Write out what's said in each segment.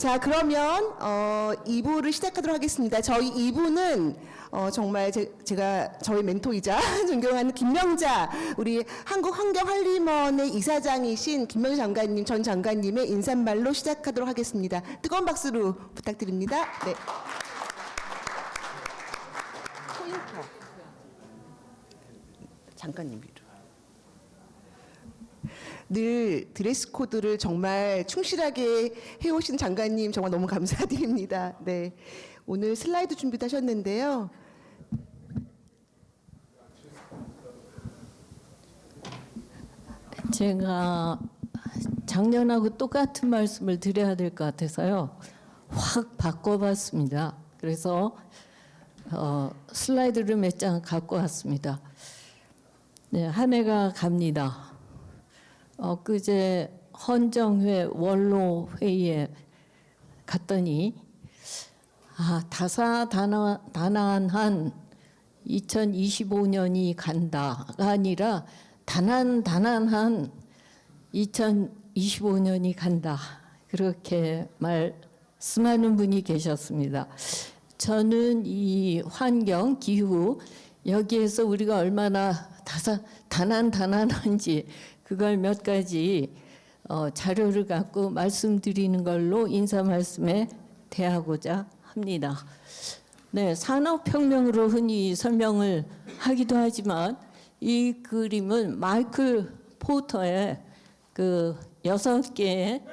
자, 그러면 2부를 시작하도록 하겠습니다. 저희 2부는 정말 제가 저희 멘토이자 존경하는 김명자 우리 한국환경한림원의 이사장이신 김명자 장관님 전 장관님의 인사말로 시작하도록 하겠습니다. 뜨거운 박수로 부탁드립니다. 네. 포인터. 장관님 위로. 늘 드레스 코드를 정말 충실하게 해오신 장관님 정말 너무 감사드립니다. 네, 오늘 슬라이드 준비도 하셨는데요. 제가 작년하고 똑같은 말씀을 드려야 될 것 같아서요. 확 바꿔봤습니다. 그래서 슬라이드를 몇 장 갖고 왔습니다. 네, 한 해가 갑니다. 그제 헌정회 원로 회의에 갔더니 다사다난한 2025년이 간다가 아니라 다난한 2025년이 간다. 그렇게 말씀하는 분이 계셨습니다. 저는 이 환경, 기후 여기에서 우리가 얼마나 다난한지 그걸 몇 가지 자료를 갖고 말씀드리는 걸로 인사 말씀에 대하고자 합니다. 네, 산업혁명으로 흔히 설명을 하기도 하지만 이 그림은 마이클 포터의 그 6개의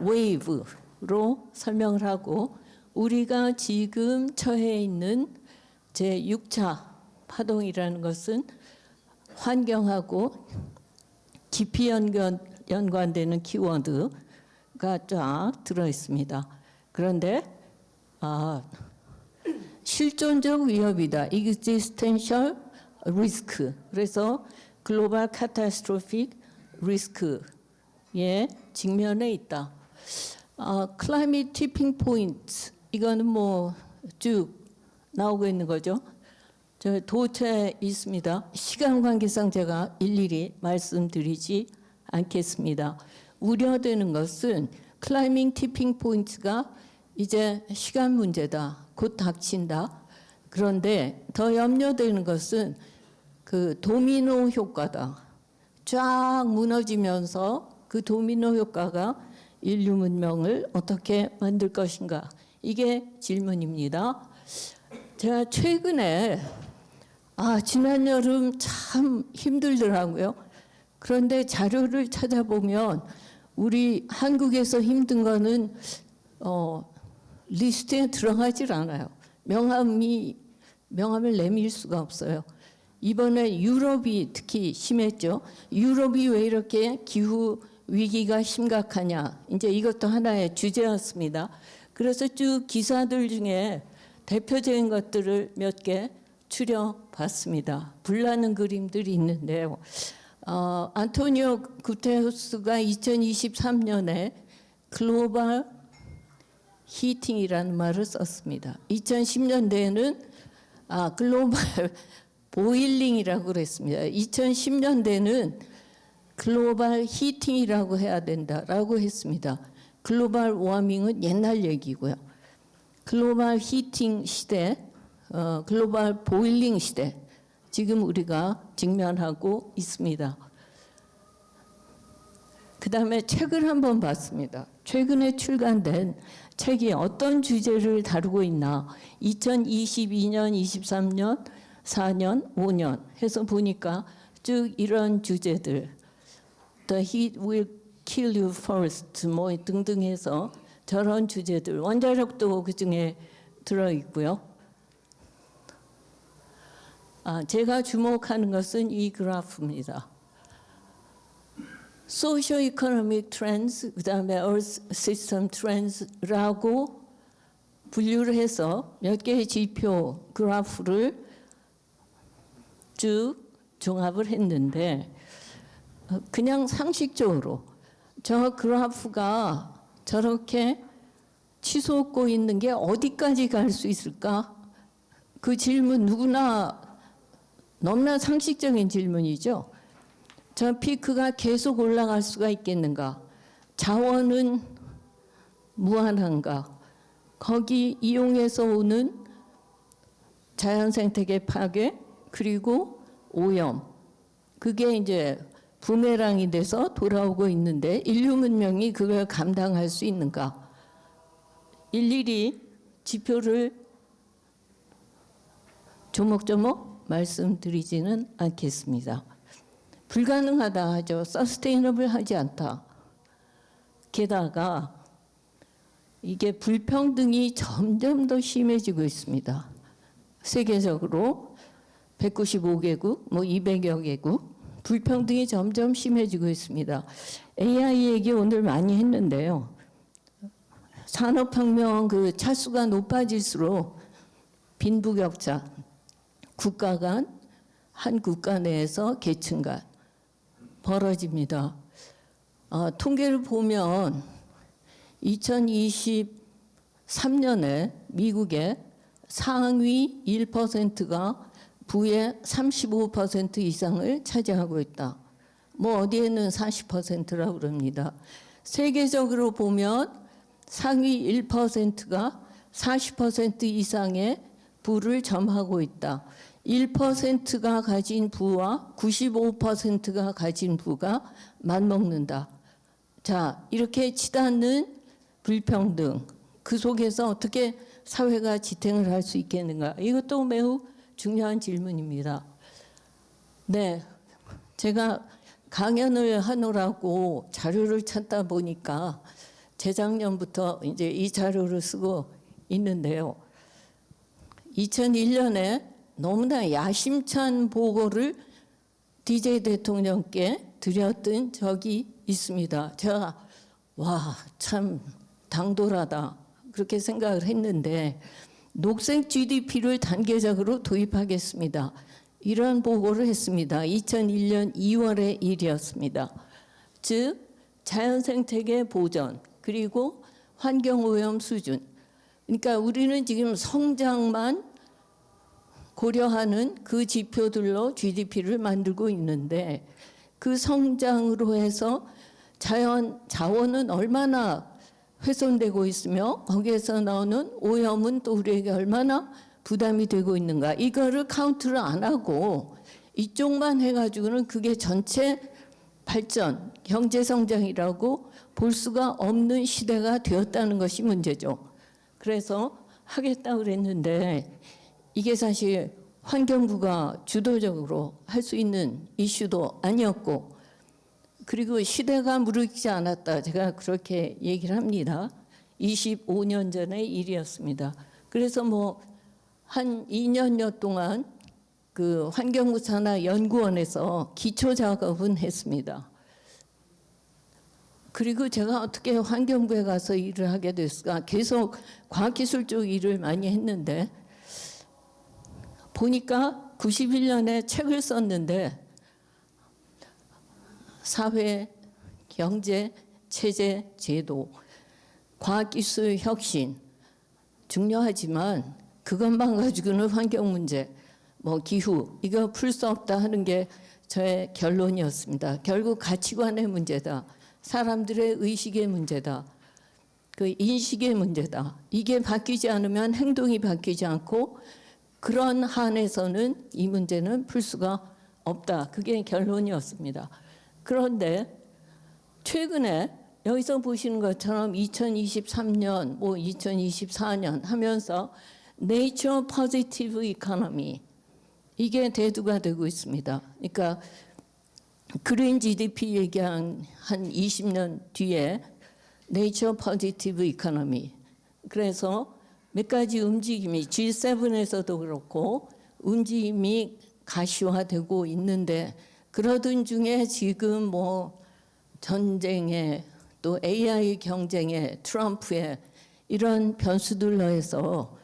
웨이브로 설명을 하고 우리가 지금 처해 있는 제6차 파동이라는 것은 환경하고 깊이 연관되는 키워드가 쫙 들어 있습니다. 그런데 실존적 위협이다. existential risk. 그래서 글로벌 카타스트로픽 리스크에 직면해 있다. climate tipping point. 이거는 뭐 쭉 나오고 있는 거죠. 저 도처에 있습니다. 시간 관계상 제가 일일이 말씀드리지 않겠습니다. 우려되는 것은 클라이밍 티핑 포인트가 이제 시간 문제다. 곧 닥친다. 그런데 더 염려되는 것은 그 도미노 효과다. 쫙 무너지면서 그 도미노 효과가 인류 문명을 어떻게 만들 것인가. 이게 질문입니다. 제가 최근에 지난 여름 참 힘들더라고요. 그런데 자료를 찾아보면 우리 한국에서 힘든 거는 리스트에 들어가질 않아요. 명함을 내밀 수가 없어요. 이번에 유럽이 특히 심했죠. 유럽이 왜 이렇게 기후 위기가 심각하냐. 이제 이것도 하나의 주제였습니다. 그래서 쭉 기사들 중에 대표적인 것들을 몇 개 추려봤습니다. 불나는 그림들이 있는데요. 안토니오 구테레스가 2023년에 글로벌 히팅이라는 말을 썼습니다. 2010년대에는 글로벌 보일링이라고 그랬습니다. 2010년대는 글로벌 히팅이라고 해야 된다라고 했습니다. 글로벌 워밍은 옛날 얘기고요. 글로벌 히팅 시대, 글로벌 보일링 시대, 지금 우리가 직면하고 있습니다. 그 다음에 책을 한번 봤습니다. 최근에 출간된 책이 어떤 주제를 다루고 있나 2022년, 23년, 4년, 5년 해서 보니까 쭉 이런 주제들 The heat will kill you first 뭐 등등 해서 저런 주제들 원자력도 그중에 들어있고요. 제가 주목하는 것은 이 그래프입니다. Socio-economic trends, 그 다음에 Earth System Trends라고 분류를 해서 몇 개의 지표 그래프를 쭉 종합을 했는데 그냥 상식적으로 저 그래프가 저렇게 치솟고 있는 게 어디까지 갈 수 있을까? 그 질문 누구나 너무나 상식적인 질문이죠. 저 피크가 계속 올라갈 수가 있겠는가? 자원은 무한한가, 거기 이용해서 오는 자연생태계 파괴 그리고 오염, 그게 이제 부메랑이 돼서 돌아오고 있는데 인류 문명이 그걸 감당할 수 있는가? 일일이 지표를 조목조목 말씀드리지는 않겠습니다. 불가능하다 하죠. 서스테이너블하지 않다. 게다가 이게 불평등이 점점 더 심해지고 있습니다. 세계적으로 195개국, 뭐 200여 개국 불평등이 점점 심해지고 있습니다. AI 얘기 오늘 많이 했는데요. 산업혁명 그 차수가 높아질수록 빈부격차, 국가 간, 한 국가 내에서 계층 간 벌어집니다. 통계를 보면 2023년에 미국의 상위 1%가 부의 35% 이상을 차지하고 있다. 뭐 어디에는 40%라고 그럽니다. 세계적으로 보면 상위 1%가 40% 이상의 부를 점하고 있다. 1%가 가진 부와 95%가 가진 부가 맞먹는다. 자, 이렇게 치닫는 불평등, 그 속에서 어떻게 사회가 지탱을 할 수 있겠는가? 이것도 매우 중요한 질문입니다. 네, 제가 강연을 하느라고 자료를 찾다 보니까 재작년부터 이제 이 자료를 쓰고 있는데요. 2001년에 너무나 야심찬 보고를 DJ 대통령께 드렸던 적이 있습니다. 제가 와, 참 당돌하다 그렇게 생각을 했는데 녹색 GDP를 단계적으로 도입하겠습니다. 이런 보고를 했습니다. 2001년 2월의 일이었습니다. 즉 자연생태계 보전 그리고 환경오염 수준. 그러니까 우리는 지금 성장만 고려하는 그 지표들로 GDP를 만들고 있는데 그 성장으로 해서 자연 자원은 얼마나 훼손되고 있으며 거기에서 나오는 오염은 또 우리에게 얼마나 부담이 되고 있는가, 이거를 카운트를 안 하고 이쪽만 해가지고는 그게 전체 발전, 경제성장이라고 볼 수가 없는 시대가 되었다는 것이 문제죠. 그래서 하겠다고 그랬는데 이게 사실 환경부가 주도적으로 할 수 있는 이슈도 아니었고, 그리고 시대가 무르익지 않았다, 제가 그렇게 얘기를 합니다. 25년 전의 일이었습니다. 그래서 뭐 한 2년여 동안 그 환경부 산하 연구원에서 기초 작업은 했습니다. 그리고 제가 어떻게 환경부에 가서 일을 하게 됐을까? 계속 과학기술 쪽 일을 많이 했는데 보니까 91년에 책을 썼는데 사회, 경제, 체제, 제도, 과학기술 혁신 중요하지만 그것만 가지고는 환경 문제, 뭐 기후 이거 풀 수 없다 하는 게 저의 결론이었습니다. 결국 가치관의 문제다. 사람들의 의식의 문제다. 그 인식의 문제다. 이게 바뀌지 않으면 행동이 바뀌지 않고 그런 한에서는 이 문제는 풀 수가 없다. 그게 결론이었습니다. 그런데 최근에 여기서 보시는 것처럼 2023년, 뭐 2024년 하면서 Nature Positive Economy 이게 대두가 되고 있습니다. 그러니까 그린 GDP 얘기한 한 20년 뒤에 Nature Positive Economy. 그래서 몇 가지 움직임이 G7에서도 그렇고 움직임이 가시화되고 있는데 그러던 중에 지금 뭐 전쟁에 또 AI 경쟁에 트럼프의 이런 변수들로 해서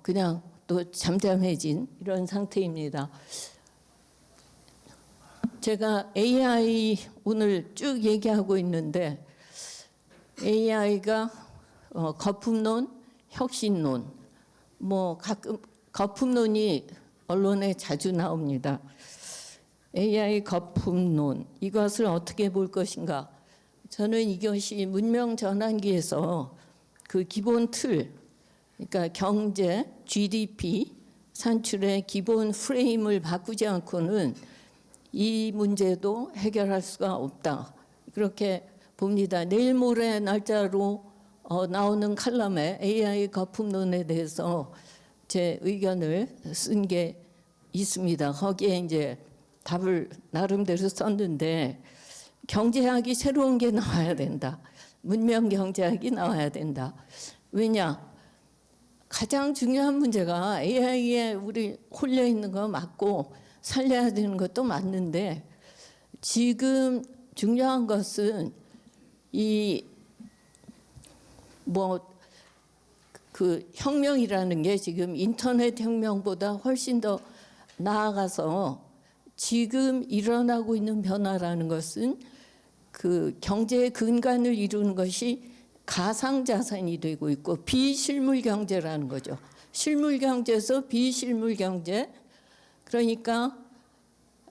그냥 또 잠잠해진 이런 상태입니다. 제가 AI 오늘 쭉 얘기하고 있는데 AI가 거품론, 혁신론, 뭐 가끔 거품론이 언론에 자주 나옵니다. AI 거품론, 이것을 어떻게 볼 것인가? 저는 이것이 문명 전환기에서 그 기본 틀, 그러니까 경제, GDP, 산출의 기본 프레임을 바꾸지 않고는 이 문제도 해결할 수가 없다. 그렇게 봅니다. 내일 모레 날짜로 나오는 칼럼에 AI 거품론에 대해서 제 의견을 쓴 게 있습니다. 거기에 이제 답을 나름대로 썼는데 경제학이 새로운 게 나와야 된다. 문명 경제학이 나와야 된다. 왜냐? 가장 중요한 문제가 AI에 우리 홀려 있는 거 맞고 살려야 되는 것도 맞는데 지금 중요한 것은 이 그 혁명이라는 게 지금 인터넷 혁명보다 훨씬 더 나아가서 지금 일어나고 있는 변화라는 것은 그 경제의 근간을 이루는 것이 가상자산이 되고 있고 비실물 경제라는 거죠. 실물 경제에서 비실물 경제, 그러니까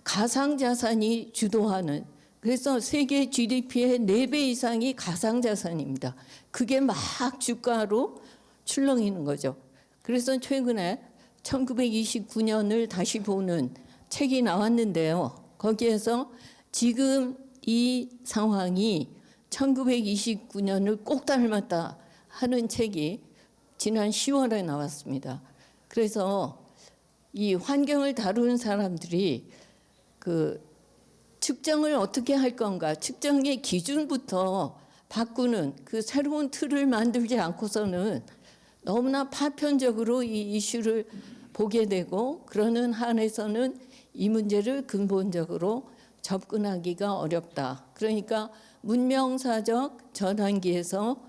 가상자산이 주도하는, 그래서 세계 GDP의 4배 이상이 가상자산입니다. 그게 막 주가로 출렁이는 거죠. 그래서 최근에 1929년을 다시 보는 책이 나왔는데요. 거기에서 지금 이 상황이 1929년을 꼭 닮았다 하는 책이 지난 10월에 나왔습니다. 그래서 이 환경을 다루는 사람들이 그 측정을 어떻게 할 건가, 측정의 기준부터 바꾸는 그 새로운 틀을 만들지 않고서는 너무나 파편적으로 이 이슈를 보게 되고 그러는 한에서는 이 문제를 근본적으로 접근하기가 어렵다. 그러니까 문명사적 전환기에서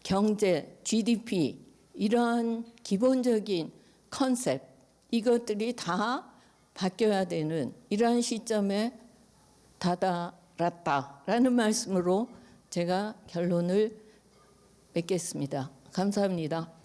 경제, GDP 이러한 기본적인 컨셉 이것들이 다 바뀌어야 되는 이러한 시점에 다다랐다라는 말씀으로 제가 결론을 맺겠습니다. 감사합니다.